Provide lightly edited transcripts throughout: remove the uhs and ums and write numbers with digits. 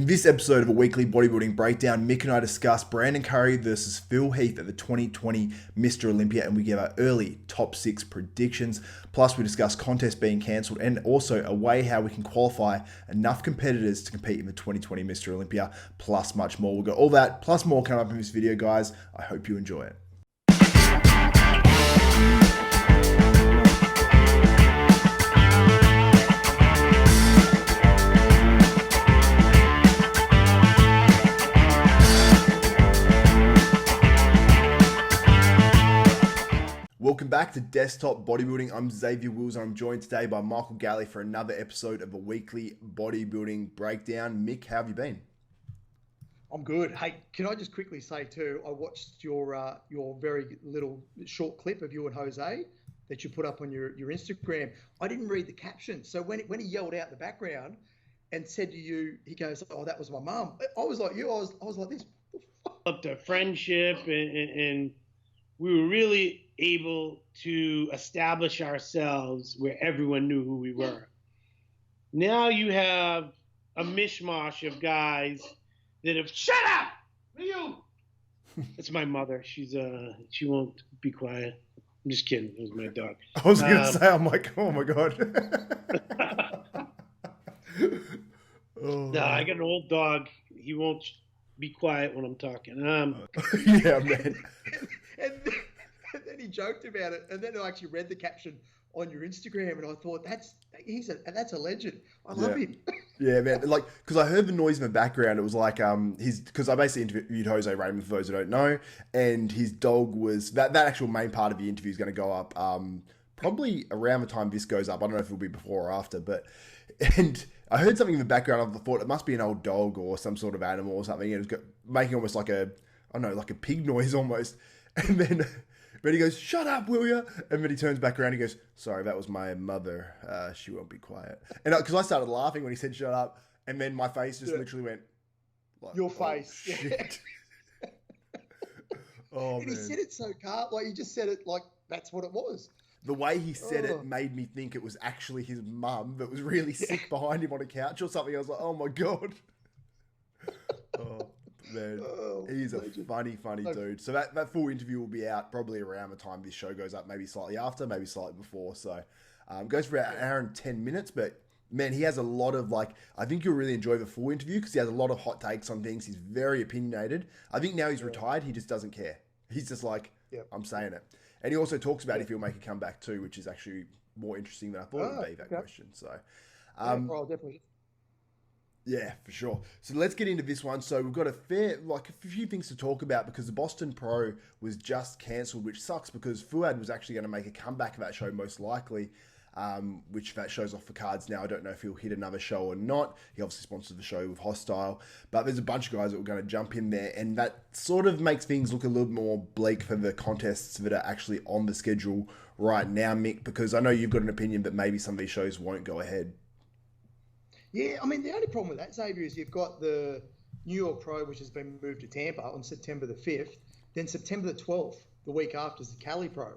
In this episode of a Weekly Bodybuilding Breakdown, Mick and I discuss Brandon Curry versus Phil Heath at the 2020 Mr Olympia, and we give our early top 6 predictions. Plus, we discuss contests being cancelled and also a way how we can qualify enough competitors to compete in the 2020 Mr Olympia, plus much more. We've got all that, plus more coming up in this video, guys. I hope you enjoy it. Welcome back to Desktop Bodybuilding. I'm Xavier Wills and I'm joined today by Michael Galley for another episode of a Weekly Bodybuilding Breakdown. Mick, how have you been? I'm good. Hey, can I just quickly say too, I watched your very little short clip of you and Jose that you put up on your Instagram. I didn't read the caption. So when he yelled out in the background and said to you, he goes, "Oh, that was my mum." I was like you. I was like this. Up to friendship and we were really able to establish ourselves where everyone knew who we were. Now you have a mishmash of guys that have shut up. What are you? It's my mother. She won't be quiet. I'm just kidding. It was my dog. I was gonna say, I'm like, oh my god. No, I got an old dog. He won't be quiet when I'm talking. Yeah, man. And then he joked about it, and then I actually read the caption on your Instagram, and I thought that's a legend. I love him. Yeah, man. Like, because I heard the noise in the background. It was like because I basically interviewed Jose Raymond for those who don't know, and his dog was that actual main part of the interview is going to go up probably around the time this goes up. I don't know if it'll be before or after, and I heard something in the background. I thought it must be an old dog or some sort of animal or something. And it was making almost like a pig noise almost, and then. But he goes, "Shut up, will you?" And then he turns back around and he goes, "Sorry, that was my mother. She won't be quiet." And because I started laughing when he said "shut up," and then my face just literally went, like, your face. Oh, shit. Oh, and he said it so calm, like he just said it like that's what it was. The way he said it made me think it was actually his mum that was really sick behind him on a couch or something. I was like, "Oh my god." Oh. Man, he's a funny dude. So that full interview will be out probably around the time this show goes up, maybe slightly after, maybe slightly before. So goes for about an hour and 10 minutes, but man, he has a lot of I think you'll really enjoy the full interview because he has a lot of hot takes on things. He's very opinionated. I think now he's retired, he just doesn't care. He's just like, I'm saying it. And he also talks about if he'll make a comeback too, which is actually more interesting than I thought it would be, that question. So definitely. Yeah, for sure. So let's get into this one. So we've got a few things to talk about because the Boston Pro was just cancelled, which sucks because Fuad was actually going to make a comeback of that show most likely, which that show's off the cards now. I don't know if he'll hit another show or not. He obviously sponsored the show with Hostile, but there's a bunch of guys that were going to jump in there, and that sort of makes things look a little more bleak for the contests that are actually on the schedule right now, Mick, because I know you've got an opinion that maybe some of these shows won't go ahead. Yeah, I mean, the only problem with that, Xavier, is you've got the New York Pro, which has been moved to Tampa on September the 5th. Then September the 12th, the week after, is the Cali Pro.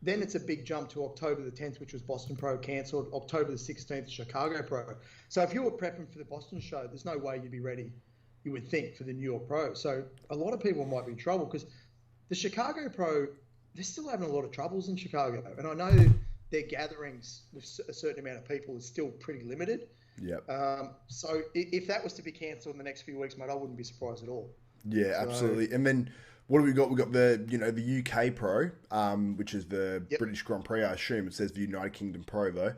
Then it's a big jump to October the 10th, which was Boston Pro cancelled. October the 16th, Chicago Pro. So if you were prepping for the Boston show, there's no way you'd be ready, you would think, for the New York Pro. So a lot of people might be in trouble because the Chicago Pro, they're still having a lot of troubles in Chicago. And I know their gatherings with a certain amount of people is still pretty limited. Yep. So if that was to be cancelled in the next few weeks, mate, I wouldn't be surprised at all. Yeah, absolutely. And then what do we got? We got the UK Pro, which is the British Grand Prix. I assume it says the United Kingdom Pro though.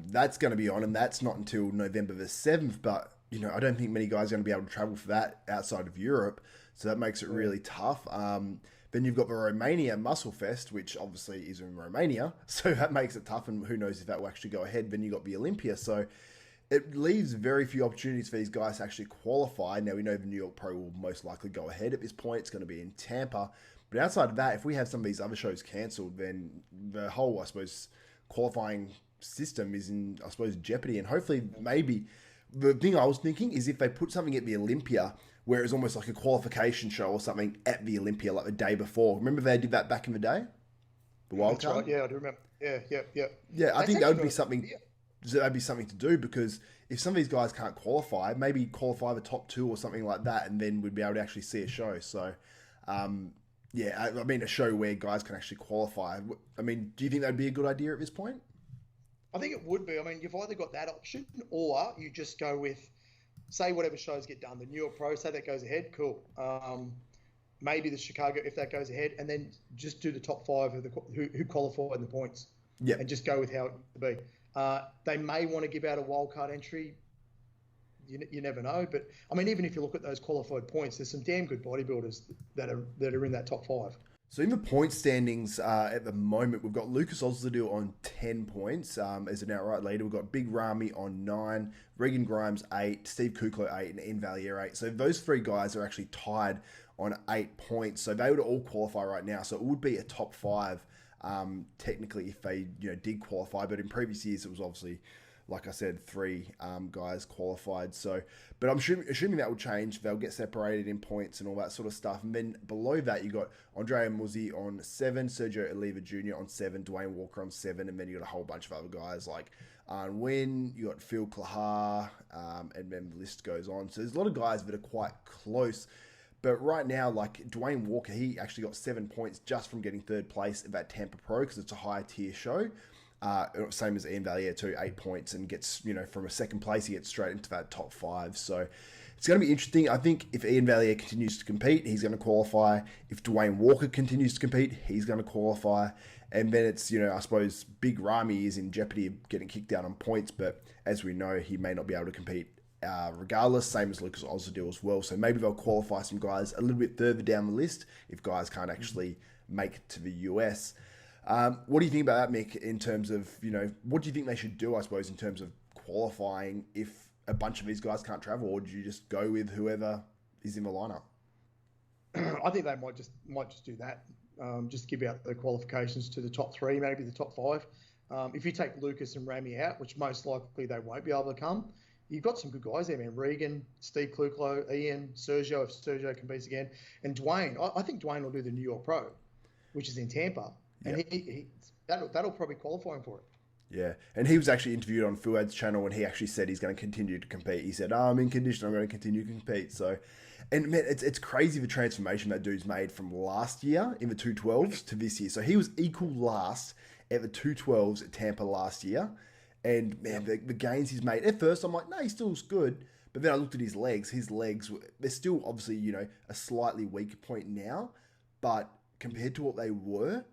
That's going to be on, and that's not until November the 7th. But I don't think many guys are going to be able to travel for that outside of Europe, so that makes it really tough. Then you've got the Romania Muscle Fest, which obviously is in Romania, so that makes it tough. And who knows if that will actually go ahead? Then you got the Olympia, so. It leaves very few opportunities for these guys to actually qualify. Now, we know the New York Pro will most likely go ahead at this point. It's going to be in Tampa. But outside of that, if we have some of these other shows cancelled, then the whole, I suppose, qualifying system is in, I suppose, jeopardy. And hopefully, maybe, the thing I was thinking is if they put something at the Olympia where it was almost like a qualification show or something at the Olympia, like the day before. Remember they did that back in the day? The wild card? Right. Yeah, I do remember. Yeah. Yeah, I think that would be something... that'd be something to do, because if some of these guys can't qualify, maybe qualify the top 2 or something like that, and then we'd be able to actually see a show. So, yeah, I mean, a show where guys can actually qualify. I mean, do you think that'd be a good idea at this point? I think it would be. I mean, you've either got that option, or you just go with, say, whatever shows get done. The New York Pro, say that goes ahead, cool. Maybe the Chicago, if that goes ahead, and then just do the top 5 of who qualify in the points. Yeah. And just go with how it to be. They may want to give out a wildcard entry. You never know. But, I mean, even if you look at those qualified points, there's some damn good bodybuilders that are in that top 5. So in the point standings at the moment, we've got Lucas Ozdil on 10 points as an outright leader. We've got Big Ramy on 9, Regan Grimes 8, Steve Kuklo 8, and Ian Valier 8. So those 3 guys are actually tied on 8 points. So they would all qualify right now. So it would be a top 5 technically if they did qualify. But in previous years, it was obviously, like I said, 3 guys qualified. So, but I'm assuming that will change. They'll get separated in points and all that sort of stuff. And then below that, you got Andrea Muzzi on 7, Sergio Oliva Jr. on 7, Dwayne Walker on 7, and then you got a whole bunch of other guys like Arn Wynn, you got Phil Klahar, and then the list goes on. So there's a lot of guys that are quite close. But right now, like Dwayne Walker, he actually got 7 points just from getting 3rd place at that Tampa Pro, because it's a higher tier show. Same as Ian Valier too, 8 points, and gets, from a 2nd place, he gets straight into that top 5. So it's going to be interesting. I think if Ian Valier continues to compete, he's going to qualify. If Dwayne Walker continues to compete, he's going to qualify. And then it's, I suppose Big Ramy is in jeopardy of getting kicked out on points, but as we know, he may not be able to compete regardless, same as Lucas Ozdil as well. So maybe they'll qualify some guys a little bit further down the list if guys can't actually make it to the US. What do you think about that, Mick, in terms of, what do you think they should do, I suppose, in terms of qualifying if a bunch of these guys can't travel, or do you just go with whoever is in the lineup? I think they might just do that. Just give out the qualifications to the top 3, maybe the top 5. If you take Lucas and Ramy out, which most likely they won't be able to come, you've got some good guys there, man. Regan, Steve Kluklo, Ian, Sergio, if Sergio competes again, and Dwayne. I think Dwayne will do the New York Pro, which is in Tampa. And that'll probably qualify him for it. Yeah, and he was actually interviewed on Fuad's channel, and he actually said he's going to continue to compete. He said, I'm in condition, I'm going to continue to compete. So, and man, it's crazy the transformation that dude's made from last year in the 212s to this year. So he was equal last at the 212s at Tampa last year. And man, the gains he's made, at first I'm like, no, he still looks good. But then I looked at his legs. His legs, they're still obviously, a slightly weaker point now. But compared to what they were,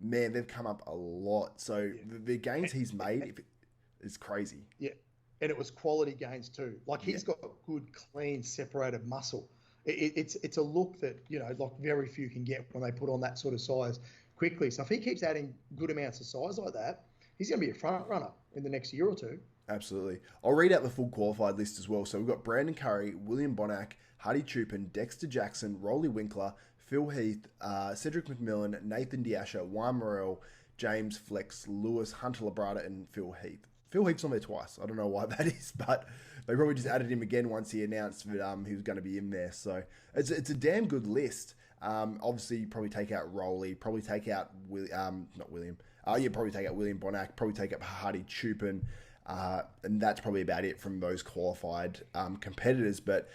man, they've come up a lot. So the gains he's made is crazy. Yeah, and it was quality gains too. Like he's got good, clean, separated muscle. It's a look that, like very few can get when they put on that sort of size quickly. So if he keeps adding good amounts of size like that, he's going to be a front runner in the next year or 2. Absolutely. I'll read out the full qualified list as well. So we've got Brandon Curry, William Bonac, Hardy Chupin, Dexter Jackson, Rolly Winkler, Phil Heath, Cedric McMillan, Nathan Diasha, Juan Morel, James Flex, Lewis, Hunter Labrada, and Phil Heath. Phil Heath's on there twice. I don't know why that is, but they probably just added him again once he announced that he was going to be in there. So it's a damn good list. Obviously, you probably take out Rolly, probably take out probably take out William Bonac, probably take out Hardy Chupin, and that's probably about it from those qualified competitors. But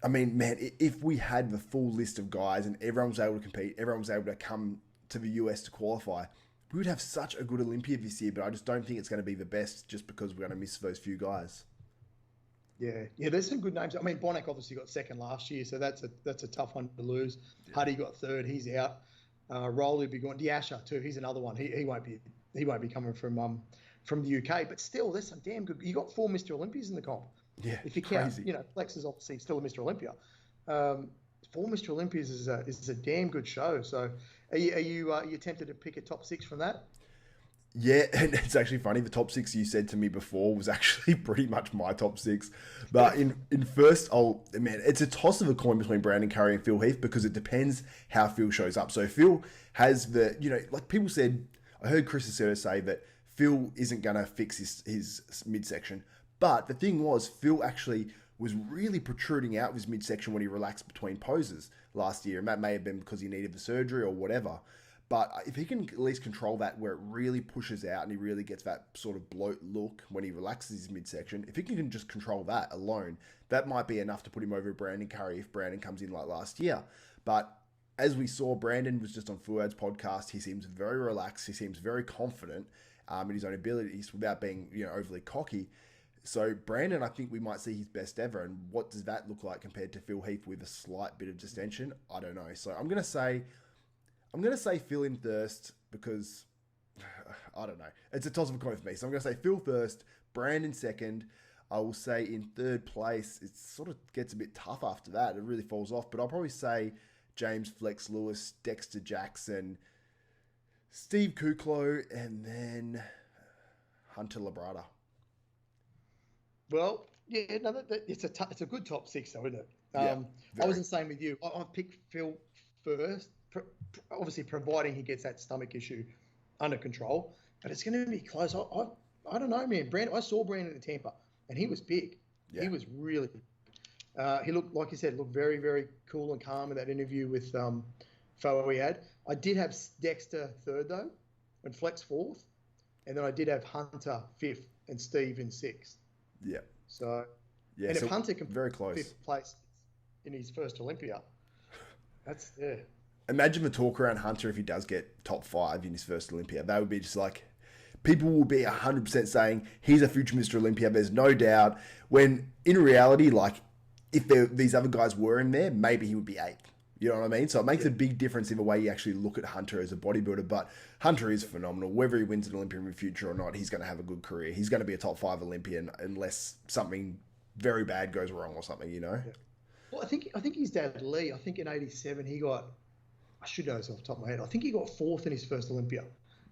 I mean, man, if we had the full list of guys and everyone was able to compete, everyone was able to come to the US to qualify, we would have such a good Olympia this year. But I just don't think it's going to be the best, just because we're going to miss those few guys. Yeah, there's some good names. I mean, Bonac obviously got 2nd last year, so that's a tough one to lose. Yeah. Hardy got 3rd, he's out. Rolly be gone. Diasha too, he's another one. He won't be coming from the UK, but still, there's some damn good. You got 4 Mr Olympias in the comp. Yeah, if you count, Flex is obviously still a Mr Olympia. 4 Mr Olympias is a damn good show. So, are you tempted to pick a top 6 from that? Yeah, and it's actually funny. The top 6 you said to me before was actually pretty much my top 6. But in first, it's a toss of a coin between Brandon Curry and Phil Heath, because it depends how Phil shows up. So Phil has like people said, I heard Chris Aceto say that Phil isn't going to fix his midsection. But the thing was, Phil actually was really protruding out of his midsection when he relaxed between poses last year. And that may have been because he needed the surgery or whatever. But if he can at least control that where it really pushes out and he really gets that sort of bloat look when he relaxes his midsection, if he can just control that alone, that might be enough to put him over Brandon Curry if Brandon comes in like last year. But as we saw, Brandon was just on Fuad's podcast. He seems very relaxed. He seems very confident in his own abilities without being overly cocky. So Brandon, I think we might see his best ever. And what does that look like compared to Phil Heath with a slight bit of distension? I don't know. So I'm going to say Phil in first because I don't know. It's a toss of a coin for me. So I'm going to say Phil first, Brandon second. I will say in third place, it sort of gets a bit tough after that. It really falls off. But I'll probably say James Flex Lewis, Dexter Jackson, Steve Kuklo, and then Hunter Labrada. Well, yeah, no, it's a good top six, though, isn't it? Yeah, I wasn't saying with you. I've picked Phil first, obviously providing he gets that stomach issue under control. But it's going to be close. I don't know, man. I saw Brandon at Tampa, and he was big. Yeah. He was really big. He looked, like you said, very, very cool and calm in that interview with Foe he had. I did have Dexter third, though, and Flex fourth. And then I did have Hunter fifth and Steve in sixth. Yeah. So, yeah, and so if Hunter can very close fifth place in his first Olympia, that's yeah. Imagine the talk around Hunter if he does get top 5 in his first Olympia. That would be just like, people will be 100% saying he's a future Mr. Olympia. There's no doubt. When in reality, like if these other guys were in there, maybe he would be 8th. You know what I mean? So it makes a big difference in the way you actually look at Hunter as a bodybuilder. But Hunter is phenomenal. Whether he wins an Olympian in the future or not, he's going to have a good career. He's going to be a top 5 Olympian unless something very bad goes wrong or something, Yeah. Well, I think his dad Lee. I think in '87 he got. I should know this off the top of my head. I think he got 4th in his first Olympia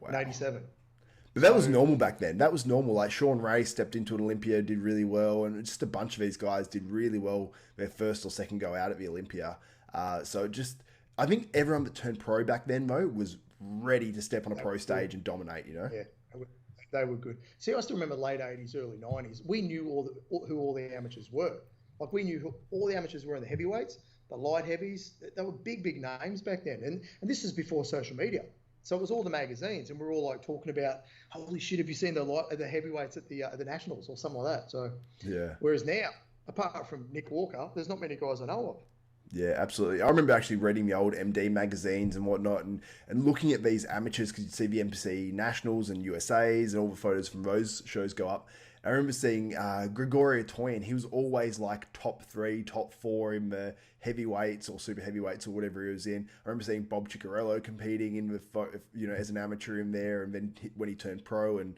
in '87. But that was normal back then. That was normal. Like Sean Ray stepped into an Olympia, did really well, and just a bunch of these guys did really well their first or second go out at the Olympia. So I think everyone that turned pro back then, though, was ready to step on a pro stage and dominate, Yeah, they were good. See, I still remember late 80s, early 90s. We knew who all the amateurs were. Like, we knew who all the amateurs were in the heavyweights, the light heavies. They were big names back then. And this is before social media. So it was all the magazines, and we're all like talking about, holy shit, have you seen the heavyweights at the Nationals or something like that? So yeah. Whereas now, apart from Nick Walker, there's not many guys I know of. Yeah, absolutely. I remember actually reading the old MD magazines and whatnot and looking at these amateurs because you'd see the NPC Nationals and USAs and all the photos from those shows go up. I remember seeing Gregorio Toyin. He was always like top 3, top 4 in the heavyweights or super heavyweights or whatever he was in. I remember seeing Bob Ciccarello competing in the, as an amateur in there, and then when he turned pro and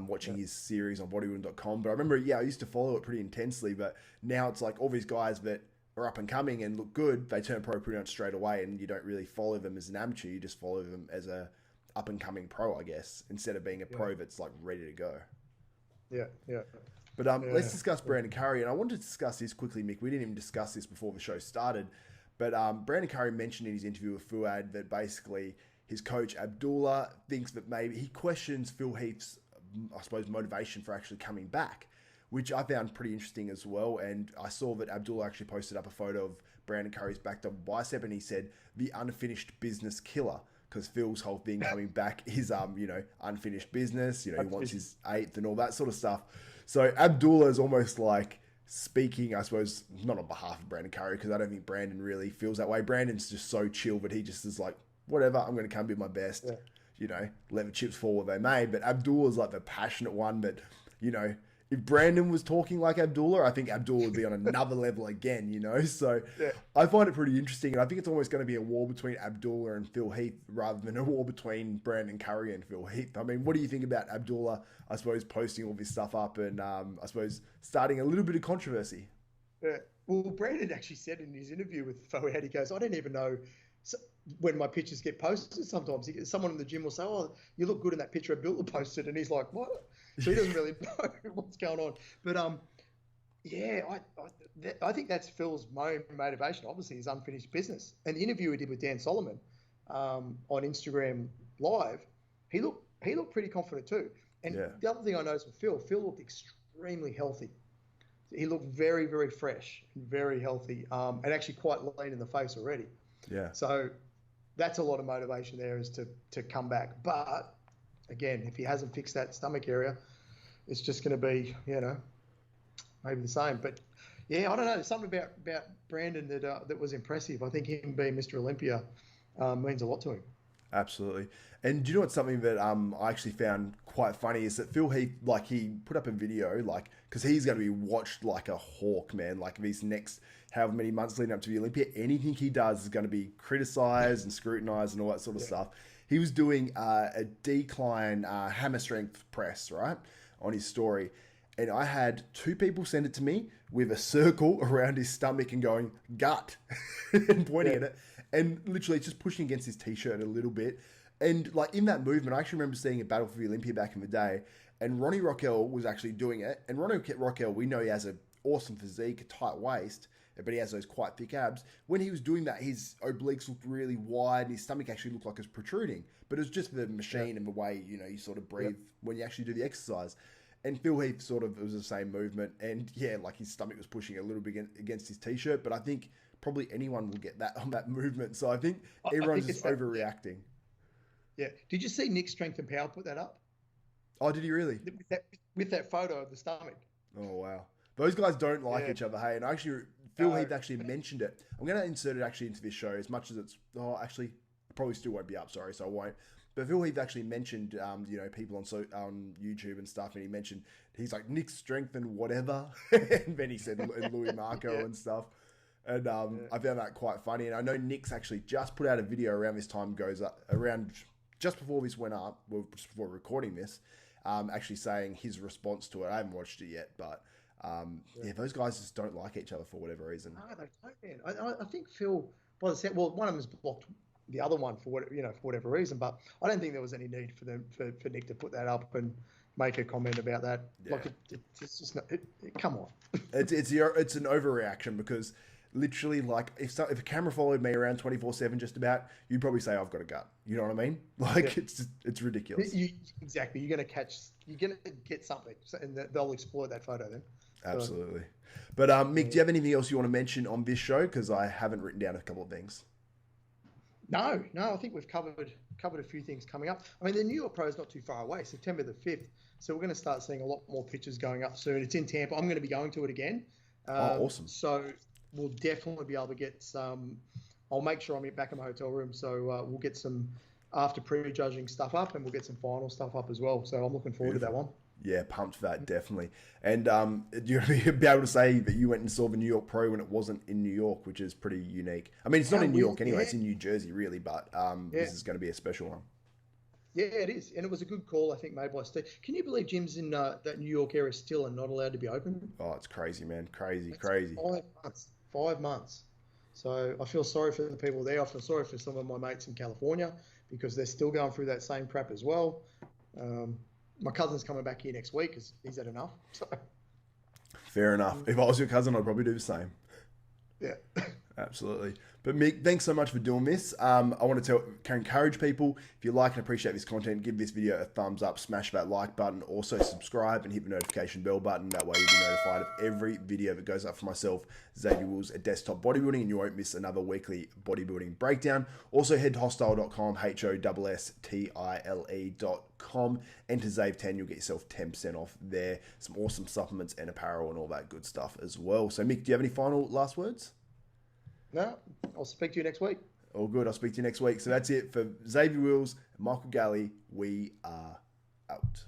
watching his series on bodybuilding.com. But I remember, I used to follow it pretty intensely. But now it's like all these guys that are up and coming and look good, they turn pro pretty much straight away, and you don't really follow them as an amateur. You just follow them as a up and coming pro, I guess, instead of being a pro that's like ready to go. Yeah. But let's discuss Brandon Curry, and I wanted to discuss this quickly, Mick. We didn't even discuss this before the show started, but Brandon Curry mentioned in his interview with Fuad that basically his coach Abdullah thinks that maybe he questions Phil Heath's, I suppose, motivation for actually coming back, which I found pretty interesting as well. And I saw that Abdullah actually posted up a photo of Brandon Curry's backed up bicep, and he said the unfinished business killer, because Phil's whole thing coming back is unfinished business. He wants his 8th and all that sort of stuff. So Abdullah is almost like speaking, I suppose, not on behalf of Brandon Curry, because I don't think Brandon really feels that way. Brandon's just so chill, but he just is like, whatever, I'm going to come do my best. Let the chips fall where they may. But Abdullah's like the passionate one that, if Brandon was talking like Abdullah, I think Abdullah would be on another level again, So I find it pretty interesting. And I think it's almost going to be a war between Abdullah and Phil Heath rather than a war between Brandon Curry and Phil Heath. I mean, what do you think about Abdullah, I suppose, posting all this stuff up and, I suppose, starting a little bit of controversy? Yeah. Well, Brandon actually said in his interview with Foad, he goes, I don't even know when my pictures get posted sometimes. Someone in the gym will say, oh, you look good in that picture Abdullah posted. And he's like, what? So he doesn't really know what's going on. But, I think that's Phil's main motivation, obviously, his unfinished business. And the interview he did with Dan Solomon on Instagram Live, he looked pretty confident too. And the other thing I noticed with Phil looked extremely healthy. He looked very, very fresh and very healthy, and actually quite lean in the face already. Yeah. So that's a lot of motivation there is to come back. But again, if he hasn't fixed that stomach area, it's just going to be, maybe the same. But yeah, I don't know. There's something about Brandon that was impressive. I think him being Mr. Olympia means a lot to him. Absolutely. And do you know what's something that I actually found quite funny is that Phil Heath, like, he put up a video, like, because he's going to be watched like a hawk, man. Like, these next however many months leading up to the Olympia, anything he does is going to be criticized and scrutinized and all that sort of stuff. He was doing a decline hammer strength press, right, on his story. And I had 2 people send it to me with a circle around his stomach and going, gut, and pointing at it. And literally just pushing against his t-shirt a little bit. And like in that movement, I actually remember seeing a Battle for the Olympia back in the day. And Ronnie Rockell was actually doing it. And Ronnie Rockell, we know he has an awesome physique, a tight waist, but he has those quite thick abs. When he was doing that, his obliques looked really wide and his stomach actually looked like it was protruding. But it was just the machine and the way, you sort of breathe when you actually do the exercise. And Phil Heath it was the same movement. And yeah, like his stomach was pushing a little bit against his t-shirt. But I think probably anyone will get that on that movement. So I think everyone's just overreacting. Yeah. Did you see Nick Strength and Power put that up? Oh, did he really? With that photo of the stomach. Oh, wow. Those guys don't like each other, hey? And actually, Phil Heath actually mentioned it. I'm going to insert it actually into this show as much as it's... Oh, actually, it probably still won't be up, sorry, so I won't. But Phil Heath actually mentioned, people on YouTube and stuff, and he mentioned, he's like, Nick Strength and whatever. And then he said Louis Marco and stuff. And I found that quite funny. And I know Nick's actually just put out a video around this time, goes up around just before this went up, well, just before recording this, actually saying his response to it. I haven't watched it yet, but those guys just don't like each other for whatever reason. No, they don't, man. I think Phil, one of them has blocked the other one for whatever reason, but I don't think there was any need for Nick to put that up and make a comment about that. Yeah. Like it's just not, come on. It's an overreaction because literally, like, if a camera followed me around 24/7 just about, you'd probably say I've got a gut. You know what I mean? Like, it's ridiculous. Exactly. You're going to get something, and they'll exploit that photo then. Absolutely. But Mick, do you have anything else you want to mention on this show? Because I haven't written down a couple of things. No, I think we've covered a few things coming up. I mean, the New York Pro is not too far away, September the 5th. So we're going to start seeing a lot more pictures going up soon. It's in Tampa. I'm going to be going to it again. Awesome. So we'll definitely be able to get some. I'll make sure I'm back in my hotel room. So we'll get some after prejudging stuff up, and we'll get some final stuff up as well. So I'm looking forward to that one. Yeah, pumped for that, definitely. And you're going to be able to say that you went and saw the New York Pro when it wasn't in New York, which is pretty unique. I mean, it's not in New York anyway. Yeah. It's in New Jersey, really, but this is going to be a special one. Yeah, it is. And it was a good call, I think, made by Steve. Can you believe gyms in that New York area still are not allowed to be open? Oh, it's crazy, man. Crazy. 5 months. So I feel sorry for the people there. I feel sorry for some of my mates in California because they're still going through that same crap as well. My cousin's coming back here next week because he's had enough. So. Fair enough. If I was your cousin, I'd probably do the same. Yeah. Absolutely. But Mick, thanks so much for doing this. I want to encourage people, if you like and appreciate this content, give this video a thumbs up, smash that like button, also subscribe and hit the notification bell button. That way you'll be notified of every video that goes up for myself, Xavier Wills at Desktop Bodybuilding, and you won't miss another weekly bodybuilding breakdown. Also head to hostile.com, HOSSTILE.com, enter Xav10, you'll get yourself 10% off there. Some awesome supplements and apparel and all that good stuff as well. So Mick, do you have any final last words? No, I'll speak to you next week. All good. I'll speak to you next week. So that's it for Xavier Wills and Michael Galley. We are out.